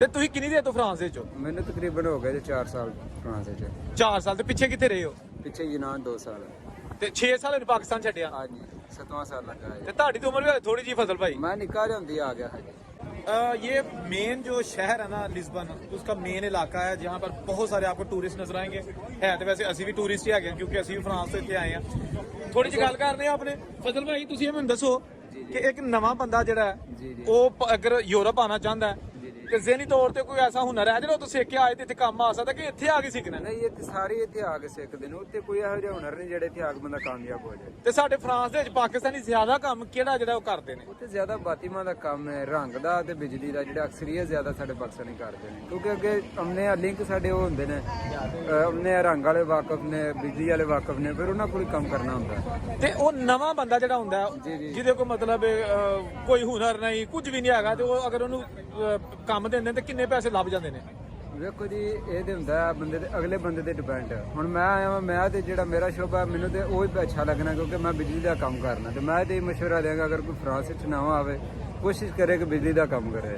ਤੇ ਤੁਸੀਂ ਕਿੰਨੀ ਦੇਰ ਤੋਂ ਫਰਾਂਸ ਵਿੱਚ ਹੋ? ਮੈਨੂੰ ਤਕਰੀਬਨ ਹੋ ਗਏ 4 ਸਾਲ ਫਰਾਂਸ ਵਿੱਚ। 4 ਸਾਲ। ਤੇ ਪਿੱਛੇ ਕਿੱਥੇ ਰਹੇ ਹੋ? ਪਿੱਛੇ ਯੂਨਾਨ 2 ਸਾਲ। ਤੇ 6 ਸਾਲ ਇਹਨੂੰ ਪਾਕਿਸਤਾਨ ਛੱਡਿਆ। ਹਾਂਜੀ 7ਵਾਂ ਸਾਲ ਲੱਗਾ ਤੇ है। ਤੁਹਾਡੀ ਤਾਂ ਉਮਰ ਵੀ ਥੋੜੀ जी फजल भाई। मैं निकाह जल्दी आ गया है। ये मेन जो शहर है ना लिस्बन, उसका मेन इलाका है जहाँ पर बहुत सारे आपको टूरिस्ट नजर आएंगे। है तो वैसे ਅਸੀਂ ਵੀ ਟੂਰਿਸਟ ਹੀ ਹੈਗੇ क्योंकि ਅਸੀਂ ਵੀ ਫਰਾਂਸ ਤੋਂ ਇੱਥੇ ਆਏ ਆ। ਥੋੜੀ ਜਿਹੀ ਗੱਲ ਕਰਨੇ ਆ ਆਪਣੇ ਫਜ਼ਲ ਭਾਈ, ਤੁਸੀਂ ਇਹ ਮੈਨੂੰ ਦੱਸੋ ਕਿ ਇੱਕ ਨਵਾਂ ਬੰਦਾ ਜਿਹੜਾ ਜੀ ਜੀ ਉਹ ਅਗਰ ਯੂਰਪ ਆਣਾ ਚਾਹੁੰਦਾ ਹੈ ਜੀ ਜੀ। ਤੇ ਜ਼ਹਿਨੀ ਤੌਰ ਤੇ ਕੋਈ ਐਸਾ ਹੁਨਰ ਹੈ ਜਿਹੜਾ ਉਹ ਤੋਂ ਸਿੱਖ ਕੇ ਆਏ ਤੇ ਇੱਥੇ ਕੰਮ ਆ ਸਕਦਾ ਕਿ ਇੱਥੇ ਆ ਕੇ ਸਿੱਖਣਾ ਹੈ? ਨਹੀਂ ਇਹ ਸਾਰੇ ਇੱਥੇ ਆ ਕੇ ਸਿੱਖਦੇ ਨੇ। ਉੱਥੇ ਕੋਈ ਇਹੋ ਜਿਹਾ ਹੁਨਰ ਨਹੀਂ ਜਿਹੜੇ ਇੱਥੇ ਆ ਕੇ ਬੰਦਾ ਕਾਮਯਾਬ ਹੋ ਜਾਏ। ਤੇ ਸਾਡੇ ਫਰਾਂਸ ਦੇ ਵਿੱਚ ਪਾਕਿਸਤਾਨੀ ਜ਼ਿਆਦਾ ਕੰਮ ਕਿਹੜਾ ਜਿਹੜਾ ਉਹ ਕਰਦੇ ਨੇ? ਉੱਥੇ ਜ਼ਿਆਦਾ ਬਾਤੀਮਾਂ ਦਾ ਕੰਮ ਹੈ, ਰੰਗ ਦਾ ਤੇ ਬਿਜਲੀ ਦਾ, ਜਿਹੜਾ ਅਕਸਰੀਅਤ ਜ਼ਿਆਦਾ ਸਾਡੇ ਪਾਕਿਸਤਾਨੀ ਕਰਦੇ ਨੇ। ਕਿਉਂਕਿ ਅੱਗੇ ਅਮਨੇ ਲਿੰਕ ਸਾਡੇ ਉਹ ਹੁੰਦੇ ਨੇ, ਅਮਨੇ ਰੰਗ ਵਾਲੇ ਵਾਕਫ ਨੇ, ਬਿਜਲੀ ਵਾਲੇ ਵਾਕਫ ਨੇ, ਫਿਰ ਉਹਨਾਂ ਕੋਲ ਕੰਮ ਕਰਨਾ ਹੁੰਦਾ। ਤੇ ਉਹ ਨਵਾਂ ਬੰਦਾ ਜਿਹੜਾ ਹੁੰਦਾ ਜੀ ਜੀ। ਜਿਹਦੇ ਕੋਲ ਮਤਲਬ ਕੋਈ ਹੁਨਰ ਨਹੀਂ, ਕੁਝ ਵੀ ਨਹੀਂ ਹੈਗਾ, ਤੇ ਉਹ ਅਗਰ ਉਹਨੂੰ ਕੰਮ ਦਿੰਦੇ ਤੇ ਕਿੰਨੇ ਪੈਸੇ ਲੱਭ ਜਾਂਦੇ ਨੇ? ਵੇਖੋ ਜੀ ਇਹਦੇ ਹੁੰਦਾ ਬੰਦੇ ਦੇ ਅਗਲੇ ਬੰਦੇ ਤੇ ਡਿਪੈਂਡ। ਹੁਣ ਮੈਂ ਆਇਆ ਵਾਂ, ਮੈਂ ਤੇ ਜਿਹੜਾ ਮੇਰਾ ਸ਼ੋਭਾ ਮੈਨੂੰ ਤੇ ਉਹ ਹੀ ਅੱਛਾ ਲੱਗਣਾ ਕਿਉਂਕਿ ਮੈਂ ਬਿਜਲੀ ਦਾ ਕੰਮ ਕਰਨਾ। ਤੇ ਮੈਂ ਤੇ ਮਸ਼ਵਰਾ ਦੇਵਾਂਗਾ ਅਗਰ ਕੋਈ ਫਰਾਂਸ ਵਿੱਚ ਨਵਾਂ ਆਵੇ ਕੋਸ਼ਿਸ਼ ਕਰੇ ਕਿ ਬਿਜਲੀ ਦਾ ਕੰਮ ਕਰੇ।